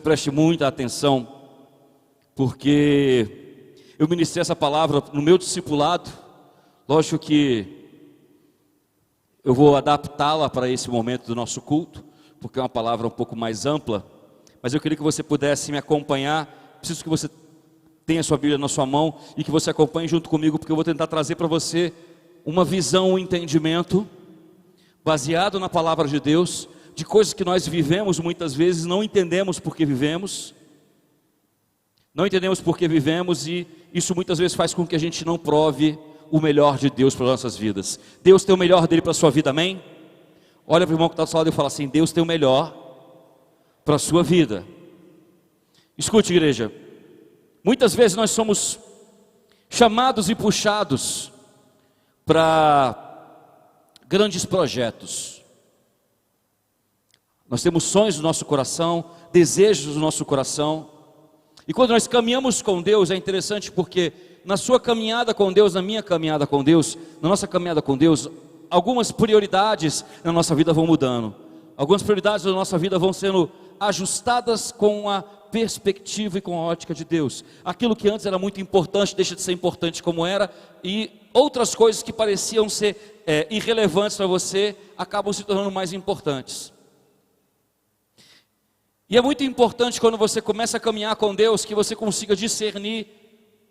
Preste muita atenção, porque eu ministrei essa palavra no meu discipulado. Lógico que eu vou adaptá-la para esse momento do nosso culto, porque é uma palavra um pouco mais ampla, mas eu queria que você pudesse me acompanhar. Preciso que você tenha sua Bíblia na sua mão e que você acompanhe junto comigo, porque eu vou tentar trazer para você uma visão, um entendimento baseado na palavra de Deus, de coisas que nós vivemos muitas vezes, não entendemos por que vivemos, e isso muitas vezes faz com que a gente não prove o melhor de Deus para as nossas vidas. Deus tem o melhor dele para a sua vida, amém? Olha para o irmão que está do seu lado e fala assim: Deus tem o melhor para a sua vida. Escute, igreja, muitas vezes nós somos chamados e puxados para grandes projetos. Nós temos sonhos no nosso coração, desejos no nosso coração, e quando nós caminhamos com Deus, é interessante porque na sua caminhada com Deus, na minha caminhada com Deus, na nossa caminhada com Deus, algumas prioridades na nossa vida vão mudando, algumas prioridades da nossa vida vão sendo ajustadas com a perspectiva e com a ótica de Deus. Aquilo que antes era muito importante deixa de ser importante como era, e outras coisas que pareciam ser irrelevantes para você acabam se tornando mais importantes. E é muito importante quando você começa a caminhar com Deus, que você consiga discernir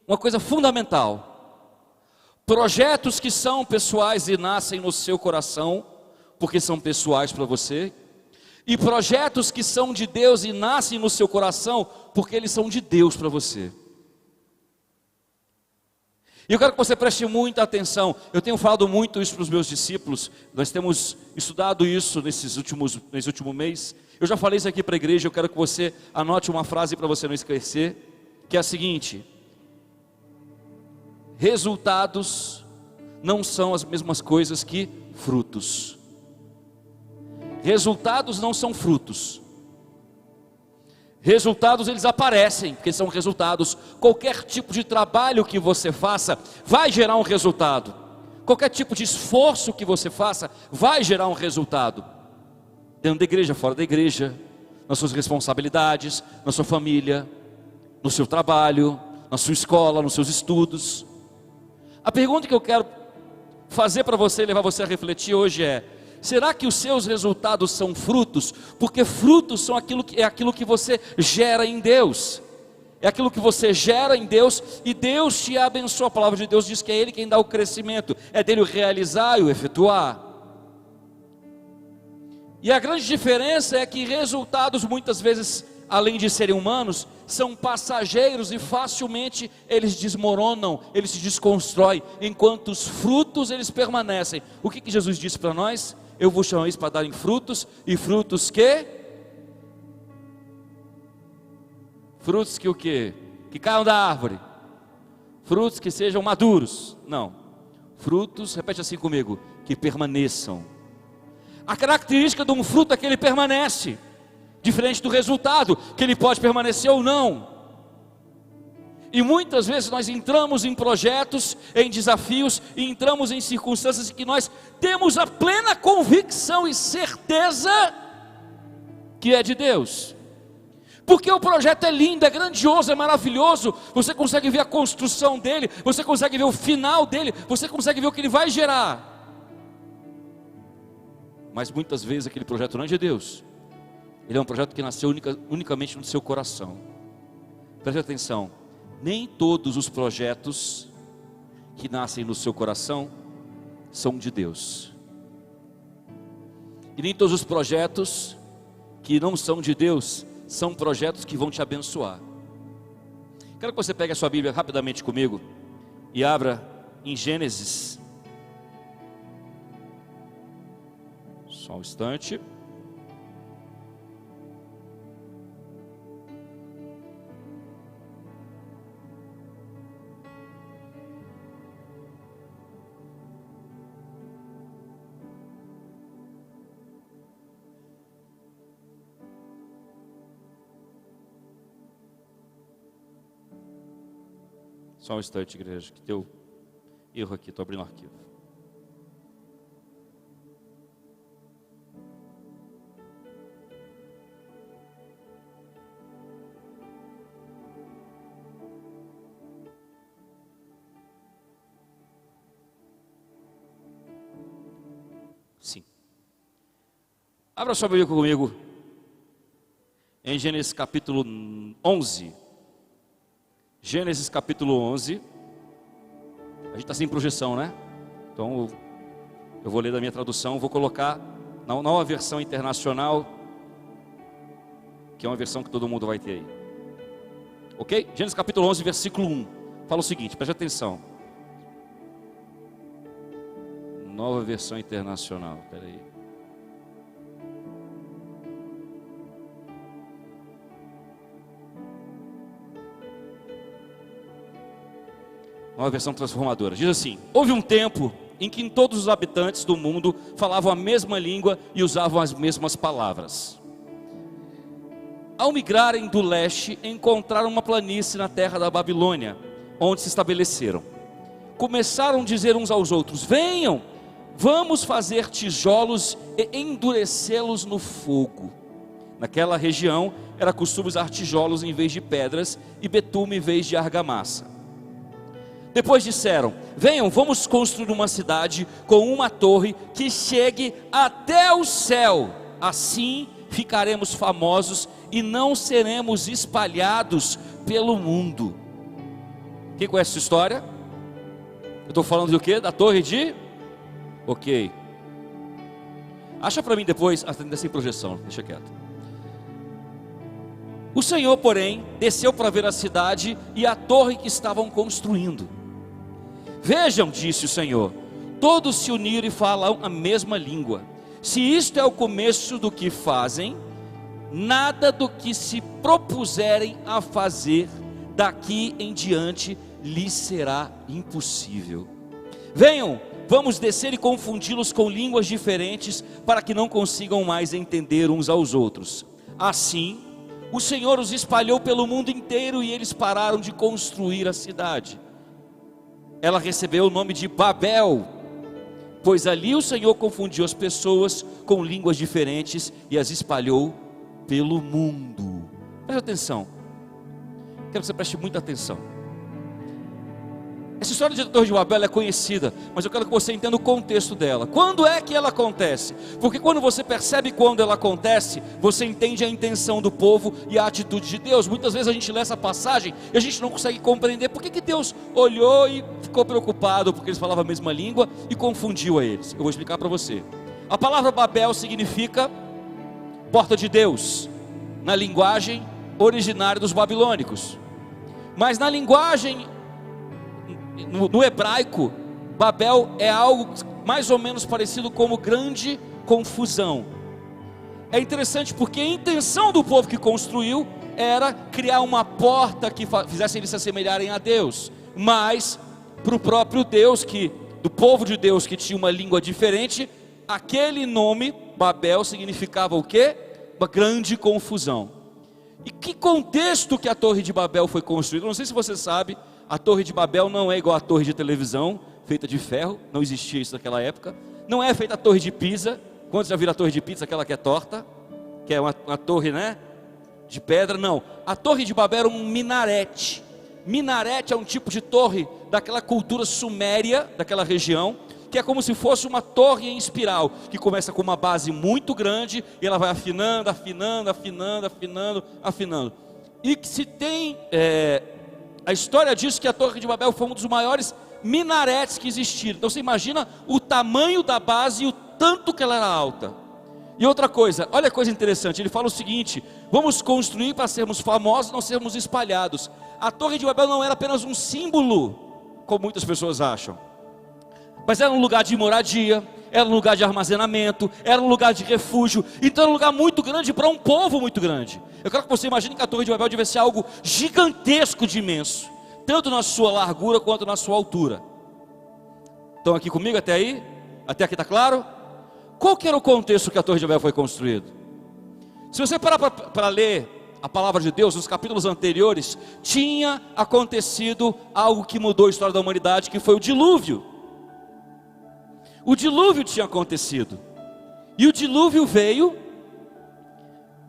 uma coisa fundamental: projetos que são pessoais e nascem no seu coração, porque são pessoais para você, e projetos que são de Deus e nascem no seu coração, porque eles são de Deus para você. E eu quero que você preste muita atenção. Eu tenho falado muito isso para os meus discípulos, nós temos estudado isso nesse último mês. Eu já falei isso aqui para a igreja, eu quero que você anote uma frase para você não esquecer, que é a seguinte: resultados não são as mesmas coisas que frutos. Resultados não são frutos. Resultados, eles aparecem, porque são resultados. Qualquer tipo de trabalho que você faça vai gerar um resultado. Qualquer tipo de esforço que você faça vai gerar um resultado. Dentro da igreja, fora da igreja, nas suas responsabilidades, na sua família, no seu trabalho, na sua escola, nos seus estudos. A pergunta que eu quero fazer para você, levar você a refletir hoje é: será que os seus resultados são frutos? Porque frutos são aquilo que você gera em Deus. É aquilo que você gera em Deus e Deus te abençoa. A palavra de Deus diz que é Ele quem dá o crescimento, é dele o realizar e o efetuar. E a grande diferença é que resultados muitas vezes, além de serem humanos, são passageiros e facilmente eles desmoronam, eles se desconstroem, enquanto os frutos eles permanecem. O que Jesus disse para nós? Eu vos chamei para darem frutos, e frutos que? Frutos que o quê? Que caiam da árvore. Frutos que sejam maduros. Não. Frutos, repete assim comigo, que permaneçam. A característica de um fruto é que ele permanece, diferente do resultado, que ele pode permanecer ou não. E muitas vezes nós entramos em projetos, em desafios, e entramos em circunstâncias em que nós temos a plena convicção e certeza que é de Deus. Porque o projeto é lindo, é grandioso, é maravilhoso. Você consegue ver a construção dele, você consegue ver o final dele, você consegue ver o que ele vai gerar. Mas muitas vezes aquele projeto não é de Deus. Ele é um projeto que nasceu unicamente no seu coração. Preste atenção: nem todos os projetos que nascem no seu coração são de Deus. E nem todos os projetos que não são de Deus são projetos que vão te abençoar. Quero que você pegue a sua Bíblia rapidamente comigo e abra em Gênesis. Só um instante. Só um instante, igreja, que deu erro aqui, estou abrindo o arquivo. Sim. Abra sua Bíblia comigo em Gênesis capítulo 11. Gênesis capítulo 11. A gente está sem projeção, né? Então eu vou ler da minha tradução. Vou colocar na nova versão internacional, que é uma versão que todo mundo vai ter aí. Ok? Gênesis capítulo 11, versículo 1. Fala o seguinte, preste atenção. Nova versão internacional. Espera aí. Uma versão transformadora. Diz assim: houve um tempo em que todos os habitantes do mundo falavam a mesma língua e usavam as mesmas palavras. Ao migrarem do leste, encontraram uma planície na terra da Babilônia, onde se estabeleceram. Começaram a dizer uns aos outros: venham, vamos fazer tijolos e endurecê-los no fogo. Naquela região era costume usar tijolos em vez de pedras e betume em vez de argamassa. Depois disseram: venham, vamos construir uma cidade com uma torre que chegue até o céu. Assim ficaremos famosos e não seremos espalhados pelo mundo. Quem conhece essa história? Eu estou falando do quê? Da torre de... Ok. Acha para mim depois, ainda sem projeção, deixa quieto. O Senhor, porém, desceu para ver a cidade e a torre que estavam construindo. Vejam, disse o Senhor, todos se uniram e falam a mesma língua. Se isto é o começo do que fazem, nada do que se propuserem a fazer daqui em diante lhes será impossível. Venham, vamos descer e confundi-los com línguas diferentes, para que não consigam mais entender uns aos outros. Assim, o Senhor os espalhou pelo mundo inteiro e eles pararam de construir a cidade. Ela recebeu o nome de Babel, pois ali o Senhor confundiu as pessoas com línguas diferentes e as espalhou pelo mundo. Preste atenção, quero que você preste muita atenção. Essa história da Torre de Babel é conhecida, mas eu quero que você entenda o contexto dela. Quando é que ela acontece? Porque quando você percebe quando ela acontece, você entende a intenção do povo e a atitude de Deus. Muitas vezes a gente lê essa passagem e a gente não consegue compreender por que Deus olhou e ficou preocupado porque eles falavam a mesma língua e confundiu a eles. Eu vou explicar para você. A palavra Babel significa porta de Deus, na linguagem originária dos babilônicos. Mas na linguagem no hebraico, Babel é algo mais ou menos parecido como grande confusão. É interessante porque a intenção do povo que construiu era criar uma porta que fizesse eles se assemelharem a Deus, mas para o próprio Deus, do povo de Deus que tinha uma língua diferente, aquele nome Babel significava o quê? Uma grande confusão. E que contexto que a Torre de Babel foi construída? Não sei se você sabe, a Torre de Babel não é igual a torre de televisão, feita de ferro, não existia isso naquela época. Não é feita a Torre de Pisa. Quantos já viram a Torre de Pisa, aquela que é torta? Que é uma torre, né, de pedra? Não, a Torre de Babel era um minarete. Minarete é um tipo de torre daquela cultura suméria, daquela região, que é como se fosse uma torre em espiral, que começa com uma base muito grande, e ela vai afinando, afinando, afinando, afinando, afinando. E que se tem... a história diz que a Torre de Babel foi um dos maiores minaretes que existiram. Então você imagina o tamanho da base e o tanto que ela era alta. E outra coisa, olha a coisa interessante, ele fala o seguinte: vamos construir para sermos famosos, não sermos espalhados. A Torre de Babel não era apenas um símbolo, como muitas pessoas acham, mas era um lugar de moradia, era um lugar de armazenamento, era um lugar de refúgio. Então era um lugar muito grande para um povo muito grande. Eu quero que você imagine que a Torre de Babel devia ser algo gigantesco de imenso, tanto na sua largura quanto na sua altura. Estão aqui comigo até aí? Até aqui está claro? Qual que era o contexto que a Torre de Babel foi construída? Se você parar para ler a palavra de Deus, nos capítulos anteriores, tinha acontecido algo que mudou a história da humanidade, que foi o dilúvio. O dilúvio tinha acontecido, e o dilúvio veio,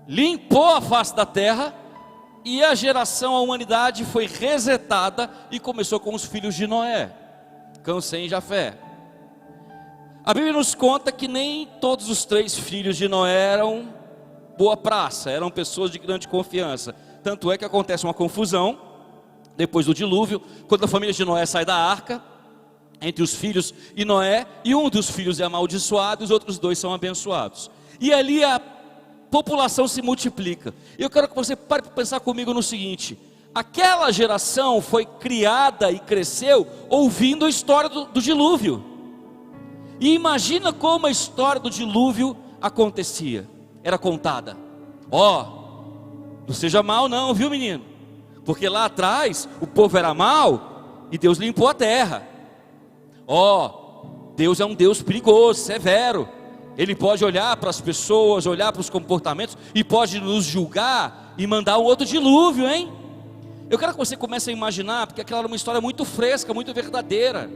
limpou a face da terra, e a geração, a humanidade foi resetada, e começou com os filhos de Noé, Cã, Sem e Jafé. A Bíblia nos conta que nem todos os 3 filhos de Noé eram boa praça, eram pessoas de grande confiança. Tanto é que acontece uma confusão depois do dilúvio, quando a família de Noé sai da arca, entre os filhos e Noé, e um dos filhos é amaldiçoado e os outros 2 são abençoados. E ali a população se multiplica. E eu quero que você pare para pensar comigo no seguinte: aquela geração foi criada e cresceu ouvindo a história do dilúvio. E imagina como a história do dilúvio acontecia, era contada. Não seja mal não, viu menino? Porque lá atrás o povo era mau e Deus limpou a terra. Deus é um Deus perigoso, severo. Ele pode olhar para as pessoas, olhar para os comportamentos e pode nos julgar e mandar um outro dilúvio, hein? Eu quero que você comece a imaginar, porque aquela era uma história muito fresca, muito verdadeira.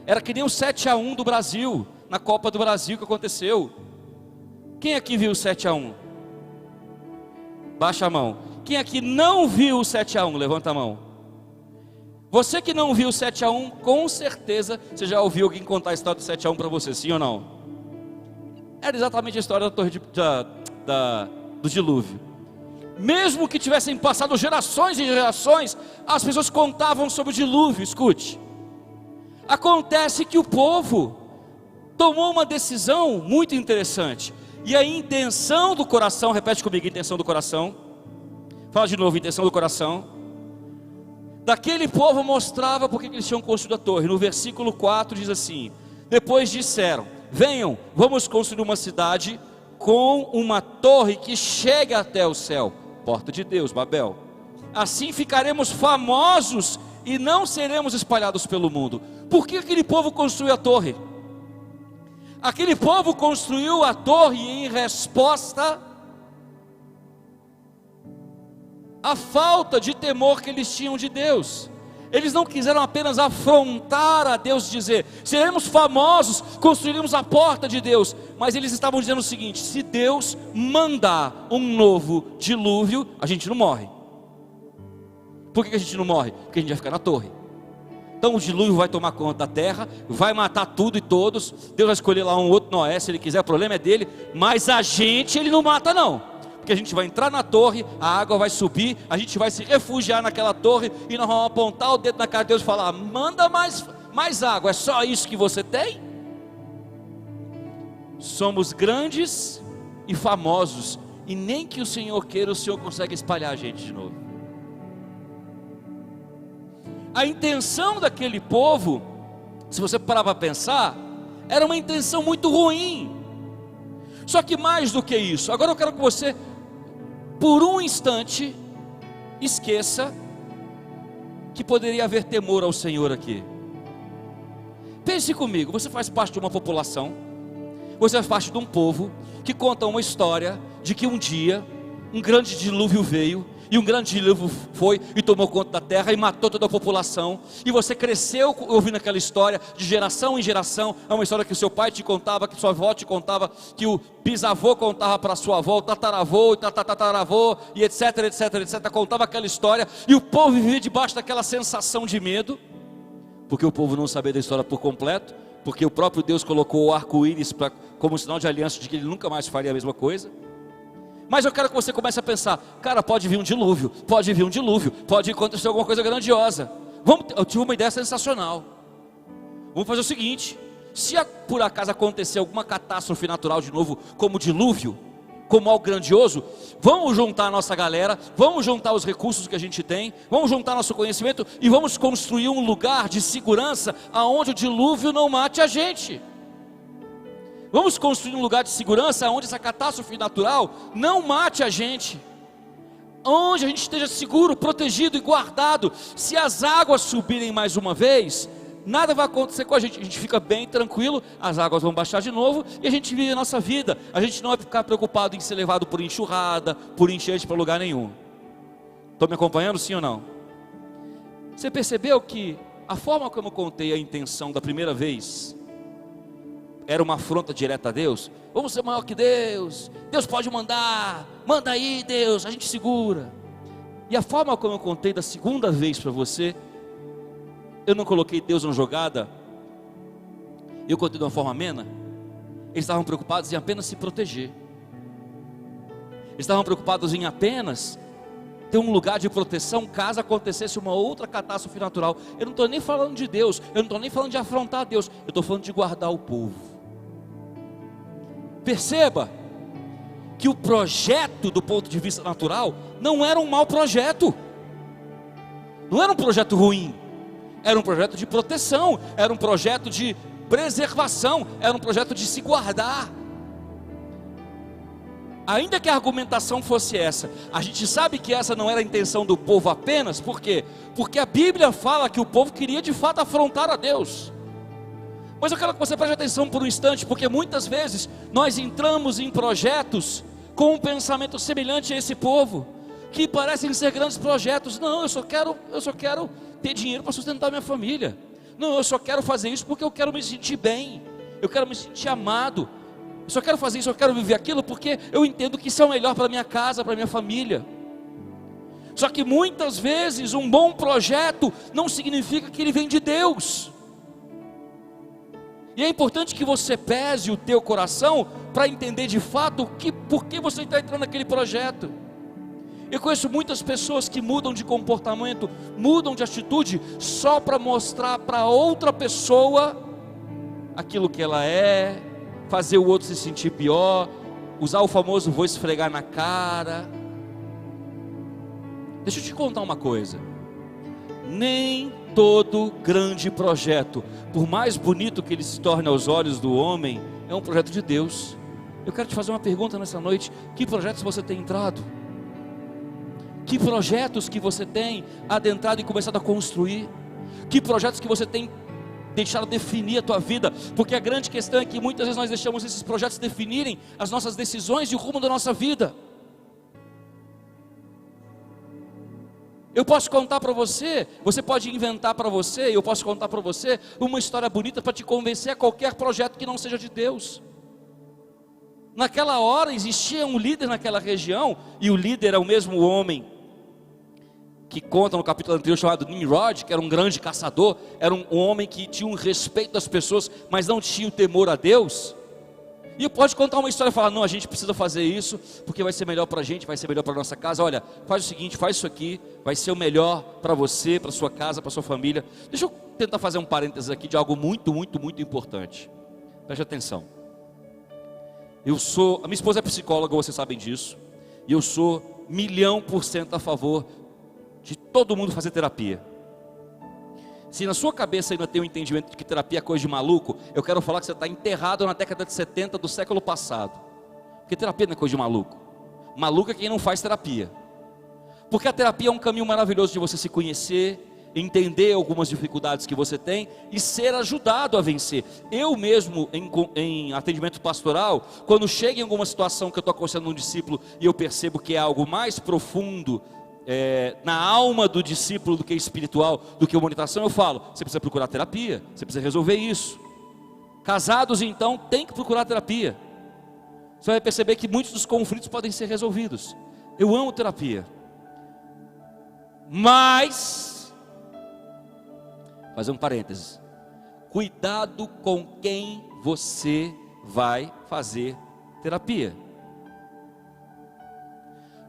Era que nem o 7-1 do Brasil, na Copa do Brasil que aconteceu. Quem aqui viu o 7-1? Baixa a mão. Quem aqui não viu o 7-1? Levanta a mão. Você que não viu o 7-1, com certeza você já ouviu alguém contar a história do 7-1 para você, sim ou não? Era exatamente a história da torre do dilúvio. Mesmo que tivessem passado gerações e gerações, as pessoas contavam sobre o dilúvio. Escute, acontece que o povo tomou uma decisão muito interessante, e a intenção do coração, repete comigo, intenção do coração, fala de novo, intenção do coração, daquele povo mostrava porque eles tinham construído a torre. No versículo 4 diz assim: depois disseram: venham, vamos construir uma cidade com uma torre que chegue até o céu, porta de Deus, Babel. Assim ficaremos famosos e não seremos espalhados pelo mundo. Por que aquele povo construiu a torre? Aquele povo construiu a torre em resposta à falta de temor que eles tinham de Deus. Eles não quiseram apenas afrontar a Deus, dizer: seremos famosos, construiremos a porta de Deus. Mas eles estavam dizendo o seguinte: se Deus mandar um novo dilúvio, a gente não morre. Por que a gente não morre? Porque a gente vai ficar na torre. Então o dilúvio vai tomar conta da terra, vai matar tudo e todos. Deus vai escolher lá um outro Noé, se ele quiser, o problema é dele. Mas a gente ele não mata não, porque a gente vai entrar na torre, a água vai subir, a gente vai se refugiar naquela torre, e nós vamos apontar o dedo na cara de Deus e falar: manda mais água, é só isso que você tem? Somos grandes e famosos, e nem que o Senhor queira, o Senhor consegue espalhar a gente de novo. A intenção daquele povo, se você parar para pensar, era uma intenção muito ruim. Só que mais do que isso, agora eu quero que você, por um instante, esqueça que poderia haver temor ao Senhor aqui. Pense comigo, você faz parte de uma população, você faz parte de um povo que conta uma história de que um dia um grande dilúvio veio, e um grande dilúvio foi e tomou conta da terra e matou toda a população, e você cresceu ouvindo aquela história de geração em geração. É uma história que o seu pai te contava, que sua avó te contava, que o bisavô contava para sua avó, o tataravô e tataravô, e etc, etc, etc, contava aquela história, e o povo vivia debaixo daquela sensação de medo, porque o povo não sabia da história por completo, porque o próprio Deus colocou o arco-íris como sinal de aliança de que ele nunca mais faria a mesma coisa. Mas eu quero que você comece a pensar: cara, pode vir um dilúvio, pode acontecer alguma coisa grandiosa. Eu tive uma ideia sensacional. Vamos fazer o seguinte: se por acaso acontecer alguma catástrofe natural de novo, como dilúvio, como algo grandioso, vamos juntar a nossa galera, vamos juntar os recursos que a gente tem, vamos juntar nosso conhecimento e vamos construir um lugar de segurança aonde o dilúvio não mate a gente. Vamos construir um lugar de segurança onde essa catástrofe natural não mate a gente, onde a gente esteja seguro, protegido e guardado. Se as águas subirem mais uma vez, nada vai acontecer com a gente fica bem tranquilo, as águas vão baixar de novo e a gente vive a nossa vida. A gente não vai ficar preocupado em ser levado por enxurrada, por enchente para lugar nenhum. Estão me acompanhando, sim ou não? Você percebeu que a forma como eu contei a intenção da primeira vez era uma afronta direta a Deus? Vamos ser maior que Deus, Deus pode mandar, manda aí Deus, a gente segura. E a forma como eu contei da segunda vez para você, eu não coloquei Deus na jogada, eu contei de uma forma amena. Eles estavam preocupados em apenas se proteger. Eles estavam preocupados em apenas ter um lugar de proteção caso acontecesse uma outra catástrofe natural. Eu não estou nem falando de Deus, eu não estou nem falando de afrontar Deus, eu estou falando de guardar o povo. Perceba que o projeto do ponto de vista natural não era um mau projeto, não era um projeto ruim, era um projeto de proteção, era um projeto de preservação, era um projeto de se guardar. Ainda que a argumentação fosse essa, a gente sabe que essa não era a intenção do povo apenas, por quê? Porque a Bíblia fala que o povo queria de fato afrontar a Deus. Mas eu quero que você preste atenção por um instante, porque muitas vezes nós entramos em projetos com um pensamento semelhante a esse povo, que parecem ser grandes projetos. Não, eu só quero ter dinheiro para sustentar minha família. Não, eu só quero fazer isso porque eu quero me sentir bem, eu quero me sentir amado. Eu só quero fazer isso, eu quero viver aquilo porque eu entendo que isso é o melhor para minha casa, para minha família. Só que muitas vezes um bom projeto não significa que ele vem de Deus. E é importante que você pese o teu coração para entender de fato por que você está entrando naquele projeto. Eu conheço muitas pessoas que mudam de comportamento, mudam de atitude, só para mostrar para outra pessoa aquilo que ela é, fazer o outro se sentir pior, usar o famoso vou esfregar na cara. Deixa eu te contar uma coisa, nem todo grande projeto, por mais bonito que ele se torne aos olhos do homem, é um projeto de Deus. Eu quero te fazer uma pergunta nessa noite: que projetos você tem entrado? Que projetos que você tem adentrado e começado a construir? Que projetos que você tem deixado definir a tua vida? Porque a grande questão é que muitas vezes nós deixamos esses projetos definirem as nossas decisões e o rumo da nossa vida. Eu posso contar para você, você pode inventar para você, eu posso contar para você uma história bonita para te convencer a qualquer projeto que não seja de Deus. Naquela hora existia um líder naquela região, e o líder é o mesmo homem que conta no capítulo anterior, chamado Nimrod, que era um grande caçador, era um homem que tinha um respeito das pessoas, mas não tinha o temor a Deus. E pode contar uma história e falar: não, a gente precisa fazer isso, porque vai ser melhor para a gente, vai ser melhor para a nossa casa. Olha, faz o seguinte, faz isso aqui, vai ser o melhor para você, para sua casa, para sua família. Deixa eu tentar fazer um parênteses aqui de algo muito, muito, muito importante. Preste atenção. A minha esposa é psicóloga, vocês sabem disso, e eu sou 1.000.000% a favor de todo mundo fazer terapia. Se na sua cabeça ainda tem um entendimento de que terapia é coisa de maluco, eu quero falar que você está enterrado na década de 70 do século passado. Porque terapia não é coisa de maluco. Maluco é quem não faz terapia. Porque a terapia é um caminho maravilhoso de você se conhecer, entender algumas dificuldades que você tem e ser ajudado a vencer. Eu mesmo, em atendimento pastoral, quando chego em alguma situação que eu estou aconselhando um discípulo e eu percebo que é algo mais profundo na alma do discípulo do que espiritual, do que uma orientação, eu falo: você precisa procurar terapia, você precisa resolver isso. Casados então tem que procurar terapia. Você vai perceber que muitos dos conflitos podem ser resolvidos. Eu amo terapia, mas fazer um parênteses: cuidado com quem você vai fazer terapia.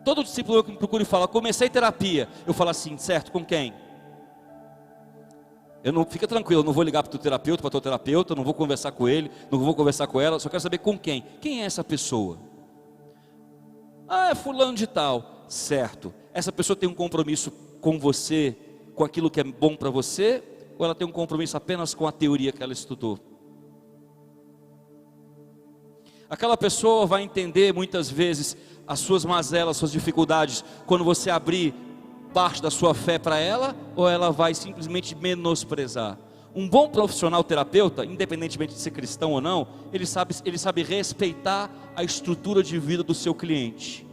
Todo discípulo que me procura e fala: comecei terapia, eu falo assim: certo, com quem? Fica tranquilo, eu não vou ligar para o teu terapeuta, para o teu terapeuta, não vou conversar com ele, não vou conversar com ela, só quero saber com quem. Quem é essa pessoa? Ah, é fulano de tal. Certo, essa pessoa tem um compromisso com você, com aquilo que é bom para você, ou ela tem um compromisso apenas com a teoria que ela estudou? Aquela pessoa vai entender muitas vezes as suas mazelas, suas dificuldades, quando você abrir parte da sua fé para ela, ou ela vai simplesmente menosprezar? Um bom profissional terapeuta, independentemente de ser cristão ou não, ele sabe respeitar a estrutura de vida do seu cliente.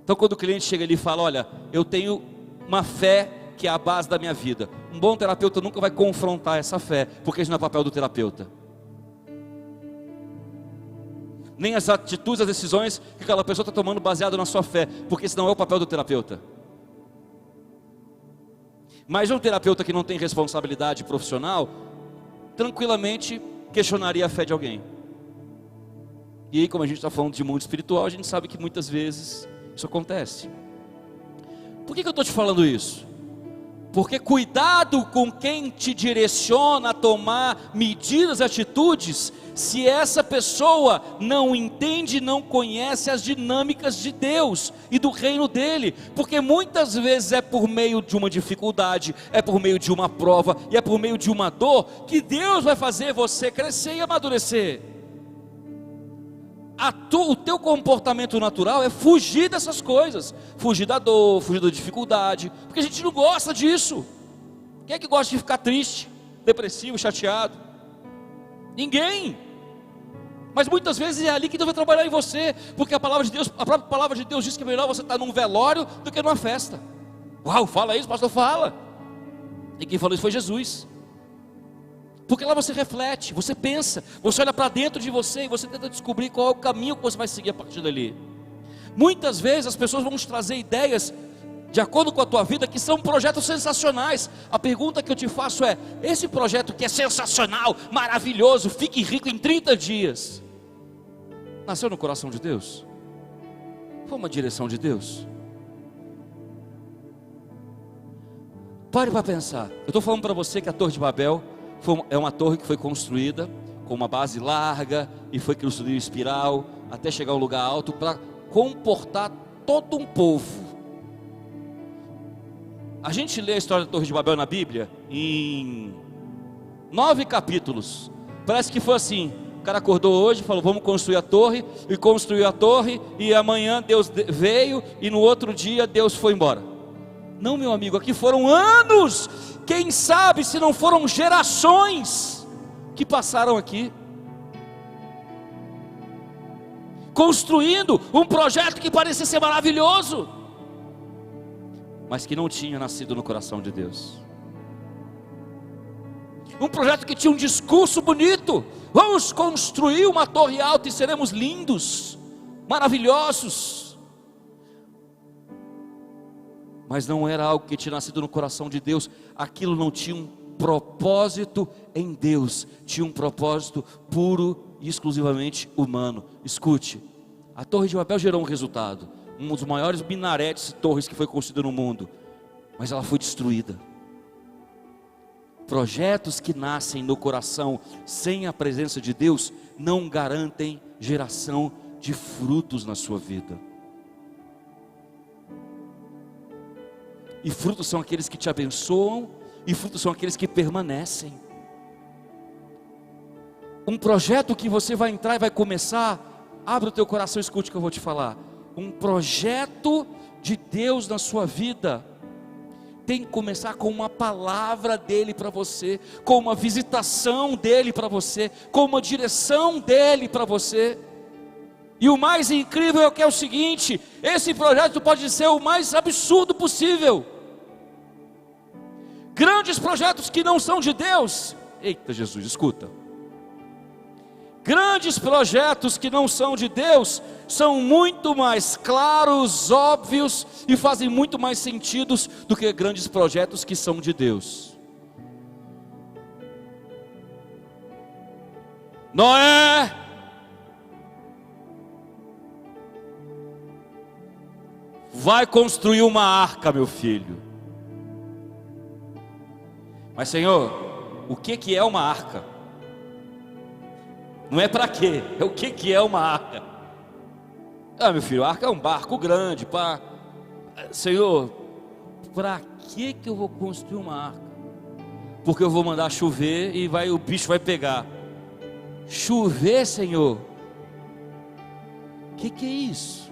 Então quando o cliente chega ali e fala: olha, eu tenho uma fé que é a base da minha vida, um bom terapeuta nunca vai confrontar essa fé, porque isso não é papel do terapeuta. Nem as atitudes, as decisões que aquela pessoa está tomando baseado na sua fé, porque esse não é o papel do terapeuta. Mas um terapeuta que não tem responsabilidade profissional, tranquilamente questionaria a fé de alguém. E aí, como a gente está falando de mundo espiritual, a gente sabe que muitas vezes isso acontece. Por que eu estou te falando isso? Porque cuidado com quem te direciona a tomar medidas, atitudes, se essa pessoa não entende, não conhece as dinâmicas de Deus e do reino dele, porque muitas vezes é por meio de uma dificuldade, é por meio de uma prova, e é por meio de uma dor, que Deus vai fazer você crescer e amadurecer. O teu comportamento natural é fugir dessas coisas, fugir da dor, fugir da dificuldade, porque a gente não gosta disso. Quem é que gosta de ficar triste, depressivo, chateado? Ninguém. Mas muitas vezes é ali que Deus vai trabalhar em você, porque a própria palavra de Deus diz que é melhor você estar num velório do que numa festa. Uau, fala isso, pastor, fala. E quem falou isso foi Jesus. Porque lá você reflete, você pensa, você olha para dentro de você e você tenta descobrir qual é o caminho que você vai seguir a partir dali. Muitas vezes as pessoas vão te trazer ideias de acordo com a tua vida que são projetos sensacionais. A pergunta que eu te faço é: esse projeto que é sensacional, maravilhoso, fique rico em 30 dias, nasceu no coração de Deus? Foi uma direção de Deus? Pare para pensar. Eu estou falando para você que a Torre de Babel é uma torre que foi construída com uma base larga e foi construída em espiral até chegar a um lugar alto para comportar todo um povo. A gente lê a história da Torre de Babel na Bíblia em 9 capítulos. Parece que foi assim: o cara acordou hoje e falou: vamos construir a torre, e construiu a torre, e amanhã Deus veio, e no outro dia Deus foi embora. Não, meu amigo, aqui foram anos, quem sabe se não foram gerações que passaram aqui, construindo um projeto que parecia ser maravilhoso, mas que não tinha nascido no coração de Deus. Um projeto que tinha um discurso bonito: vamos construir uma torre alta e seremos lindos, maravilhosos. Mas não era algo que tinha nascido no coração de Deus. Aquilo não tinha um propósito em Deus, tinha um propósito puro e exclusivamente humano. Escute, a Torre de Babel gerou um resultado, um dos maiores minaretes e torres que foi construído no mundo, mas ela foi destruída. Projetos que nascem no coração sem a presença de Deus não garantem geração de frutos na sua vida. E frutos são aqueles que te abençoam, e frutos são aqueles que permanecem. Um projeto que você vai entrar e vai começar, abre o teu coração e escute o que eu vou te falar. Um projeto de Deus na sua vida tem que começar com uma palavra dele para você, com uma visitação dele para você, com uma direção dele para você. E o mais incrível é que é o seguinte: esse projeto pode ser o mais absurdo possível. Grandes projetos que não são de Deus, eita Jesus, escuta. Grandes projetos que não são de Deus são muito mais claros, óbvios e fazem muito mais sentido do que grandes projetos que são de Deus. Noé, vai construir uma arca, meu filho. Mas Senhor, o que é uma arca? Não é para quê, é o que é uma arca. Ah, meu filho, a arca é um barco grande, pá. Senhor, para que eu vou construir uma arca? Porque eu vou mandar chover e o bicho vai pegar. Chover, Senhor? O que é isso?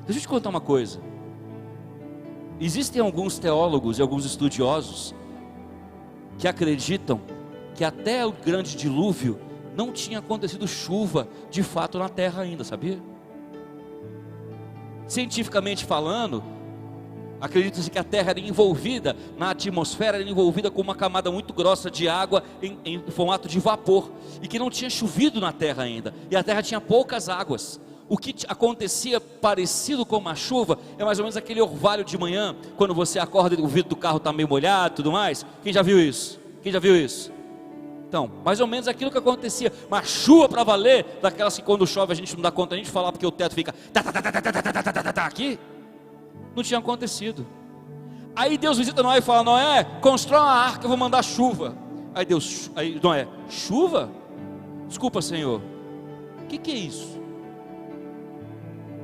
Deixa eu te contar uma coisa. Existem alguns teólogos e alguns estudiosos que acreditam que até o grande dilúvio não tinha acontecido chuva de fato na terra ainda, sabia? Cientificamente falando, acredita-se que a terra era envolvida, na atmosfera era envolvida com uma camada muito grossa de água em formato de vapor, e que não tinha chovido na terra ainda, e a terra tinha poucas águas. O que acontecia parecido com uma chuva é mais ou menos aquele orvalho de manhã, quando você acorda e o vidro do carro está meio molhado e tudo mais. Quem já viu isso? Quem já viu isso? Então, mais ou menos aquilo que acontecia. Mas chuva para valer, daquelas que quando chove a gente não dá conta nem de falar, porque o teto fica aqui. Não tinha acontecido. Aí Deus visita Noé e fala: Noé, constrói uma arca, eu vou mandar chuva. Aí Noé, chuva? Desculpa, Senhor, o que é isso?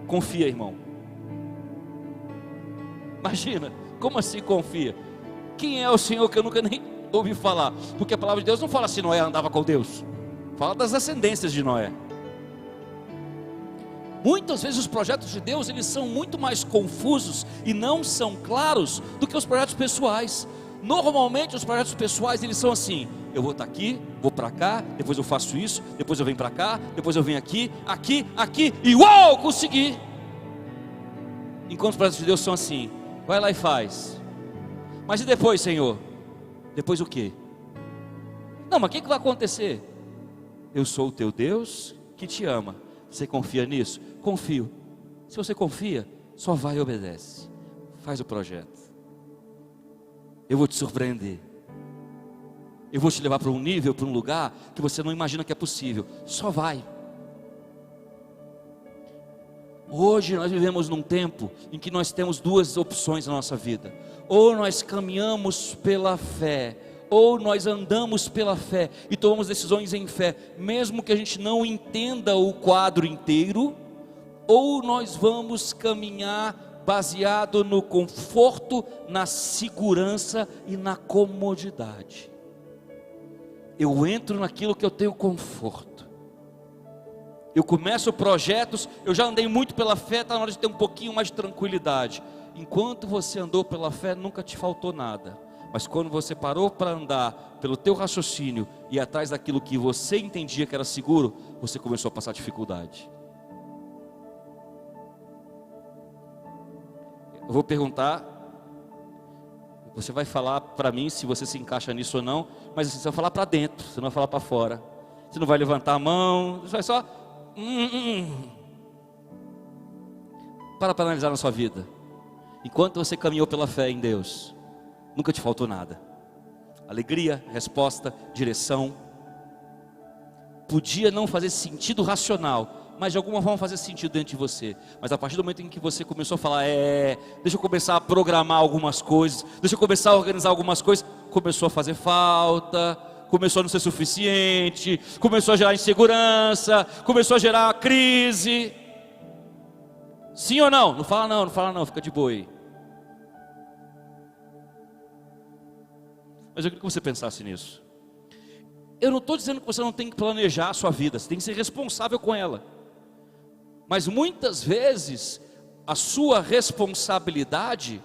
Confia, irmão. Imagina, como assim confia? Quem é o Senhor que eu nunca nem ouvi falar? Porque a palavra de Deus não fala assim, Noé andava com Deus. Fala das descendências de Noé. Muitas vezes os projetos de Deus, eles são muito mais confusos e não são claros do que os projetos pessoais. Normalmente os projetos pessoais, eles são assim: eu vou estar aqui, vou para cá, depois eu faço isso, depois eu venho para cá, depois eu venho aqui, e uau, consegui. Enquanto os projetos de Deus são assim: vai lá e faz. Mas e depois, Senhor? Depois o quê? Não, mas o que vai acontecer? Eu sou o teu Deus que te ama. Você confia nisso? Confio. Se você confia, só vai e obedece. Faz o projeto. Eu vou te surpreender. Eu vou te levar para um nível, para um lugar que você não imagina que é possível. Só vai. Hoje nós vivemos num tempo em que nós temos duas opções na nossa vida: ou nós caminhamos pela fé, ou nós andamos pela fé e tomamos decisões em fé, mesmo que a gente não entenda o quadro inteiro, ou nós vamos caminhar baseado no conforto, na segurança e na comodidade. Eu entro naquilo que eu tenho conforto. Eu começo projetos, eu já andei muito pela fé, está na hora de ter um pouquinho mais de tranquilidade. Enquanto você andou pela fé, nunca te faltou nada. Mas quando você parou para andar pelo teu raciocínio e atrás daquilo que você entendia que era seguro, você começou a passar dificuldade. Eu vou perguntar, você vai falar para mim se você se encaixa nisso ou não, mas você vai falar para dentro, você não vai falar para fora. Você não vai levantar a mão, você vai só para analisar na sua vida. Enquanto você caminhou pela fé em Deus, nunca te faltou nada. Alegria, resposta, direção. Podia não fazer sentido racional, mas de alguma forma fazer sentido dentro de você. Mas a partir do momento em que você começou a falar, deixa eu começar a programar algumas coisas, deixa eu começar a organizar algumas coisas, começou a fazer falta, começou a não ser suficiente, começou a gerar insegurança, começou a gerar crise. Sim ou não? Não fala não, fica de boa aí. Mas eu queria que você pensasse nisso. Eu não estou dizendo que você não tem que planejar a sua vida, você tem que ser responsável com ela. Mas muitas vezes a sua responsabilidade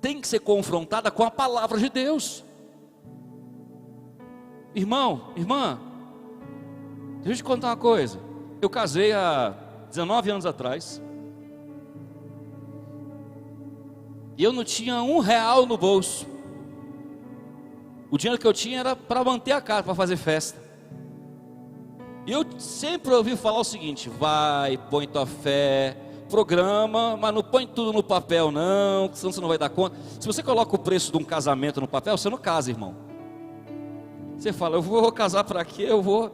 tem que ser confrontada com a palavra de Deus. Irmão, irmã, deixa eu te contar uma coisa. Eu casei há 19 anos atrás e eu não tinha R$1 no bolso. O dinheiro que eu tinha era para manter a casa, para fazer festa. E eu sempre ouvi falar o seguinte: vai, põe tua fé, programa, mas não põe tudo no papel não, senão você não vai dar conta. Se você coloca o preço de um casamento no papel, você não casa, irmão. Você fala, eu vou casar para quê? Eu vou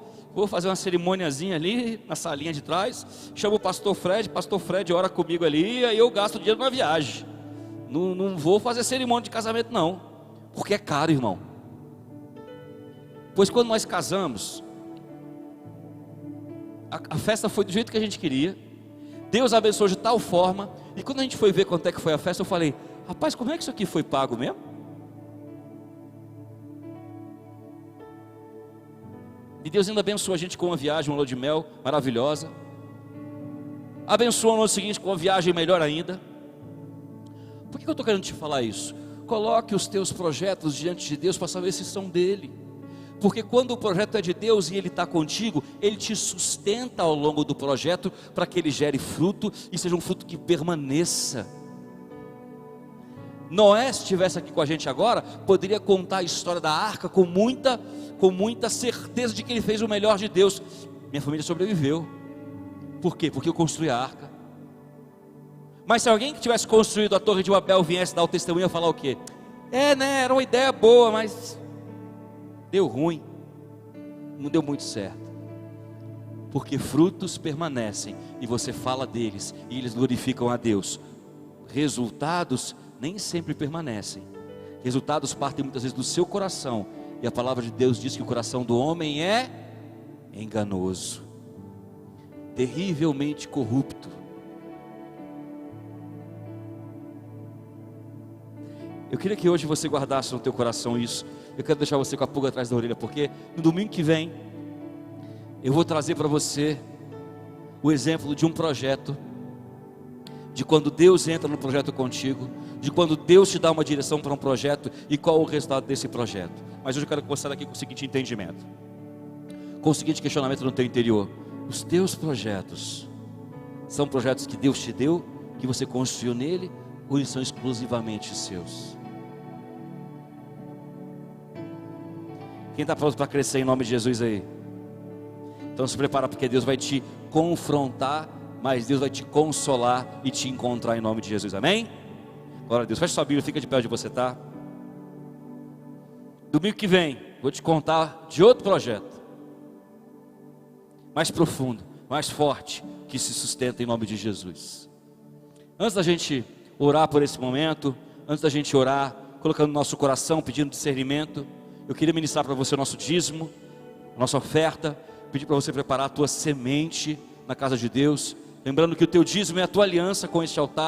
fazer uma cerimoniazinha ali na salinha de trás, chamo o pastor Fred ora comigo ali, aí eu gasto dinheiro na viagem. Não vou fazer cerimônia de casamento não, porque é caro, irmão. Pois quando nós casamos, a festa foi do jeito que a gente queria, Deus abençoou de tal forma, e quando a gente foi ver quanto é que foi a festa, eu falei, rapaz, como é que isso aqui foi pago mesmo? E Deus ainda abençoou a gente com uma viagem, uma lua de mel maravilhosa, abençoou no ano seguinte com uma viagem melhor ainda. Por que eu estou querendo te falar isso? Coloque os teus projetos diante de Deus para saber se são dele. Porque quando o projeto é de Deus e ele está contigo, ele te sustenta ao longo do projeto para que ele gere fruto e seja um fruto que permaneça. Noé, se estivesse aqui com a gente agora, poderia contar a história da arca com muita certeza de que ele fez o melhor de Deus. Minha família sobreviveu. Por quê? Porque eu construí a arca. Mas se alguém que tivesse construído a Torre de Babel viesse dar o testemunho, ia falar o quê? Era uma ideia boa, mas deu ruim. não deu muito certo. Porque frutos permanecem e você fala deles e eles glorificam a Deus. Resultados nem sempre permanecem. Resultados partem muitas vezes do seu coração, e a palavra de Deus diz que o coração do homem é enganoso, terrivelmente corrupto. Eu queria que hoje você guardasse no teu coração isso. Eu quero deixar você com a pulga atrás da orelha, porque no domingo que vem eu vou trazer para você o exemplo de um projeto, de quando Deus entra no projeto contigo, de quando Deus te dá uma direção para um projeto e qual o resultado desse projeto. Mas hoje eu quero que você saia daqui com o seguinte entendimento, com o seguinte questionamento no teu interior: os teus projetos são projetos que Deus te deu, que você construiu nele, ou eles são exclusivamente seus? Quem está pronto para crescer em nome de Jesus aí? Então se prepara, porque Deus vai te confrontar, mas Deus vai te consolar e te encontrar em nome de Jesus, amém? Glória a Deus. Feche sua Bíblia, fica de pé onde você está. Domingo que vem, vou te contar de outro projeto, mais profundo, mais forte, que se sustenta em nome de Jesus. Antes da gente orar por esse momento, antes da gente orar, colocando no nosso coração, pedindo discernimento, eu queria ministrar para você o nosso dízimo, a nossa oferta, pedir para você preparar a tua semente na casa de Deus, lembrando que o teu dízimo é a tua aliança com este altar.